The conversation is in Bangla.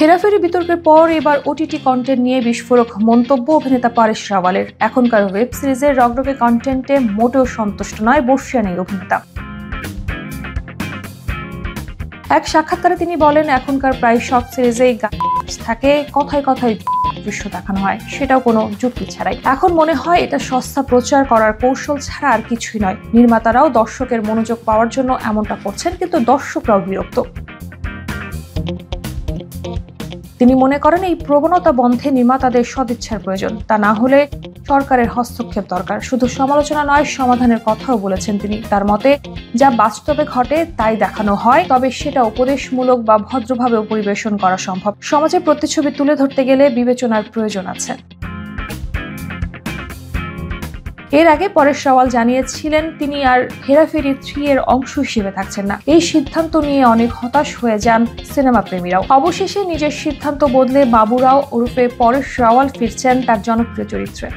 হেরাফেরি বিতর্কের পর এবার ওটিটি কন্টেন্ট নিয়ে বিস্ফোরক মন্তব্য অভিনেতা পরেশ রাওয়ালের। এখনকার ওয়েব সিরিজের রগরগে কন্টেন্টে মোটেও সন্তুষ্ট নয় বর্ষিয়ান এই অভিনেতা। এক সাক্ষাৎকারে তিনি বলেন, এখনকার প্রায় সব সিরিজেই থাকে, কথায় কথায় দৃশ্য দেখানো হয়, সেটাও কোনো যুক্তি ছাড়াই। এখন মনে হয় এটা সস্তা প্রচার করার কৌশল ছাড়া আর কিছুই নয়। নির্মাতারাও দর্শকের মনোযোগ পাওয়ার জন্য এমনটা করছেন, কিন্তু দর্শকরাও বিরক্ত। তিনি মনে করেন এই প্রবণতা বন্ধে নির্মাতাদের সদিচ্ছার প্রয়োজন, তা না হলে সরকারের হস্তক্ষেপ দরকার। শুধু সমালোচনা নয়, সমাধানের কথাও বলেছেন তিনি। তার মতে, যা বাস্তবে ঘটে তাই দেখানো হয়, তবে সেটা উপদেশমূলক বা ভদ্রভাবেও পরিবেশন করা সম্ভব। সমাজের প্রতিচ্ছবি তুলে ধরতে গেলে বিবেচনার প্রয়োজন আছে। এর আগে পরেশ রাওয়াল জানিয়েছিলেন তিনি আর হেরাফেরি 3 এর অংশ হিসেবে থাকছেন না। এই সিদ্ধান্ত নিয়ে অনেক হতাশ হয়ে যান সিনেমা প্রেমীরাও। অবশেষে নিজের সিদ্ধান্ত বদলে বাবুরাও ওরফে পরেশ রাওয়াল ফিরছেন তার জনপ্রিয় চরিত্রে।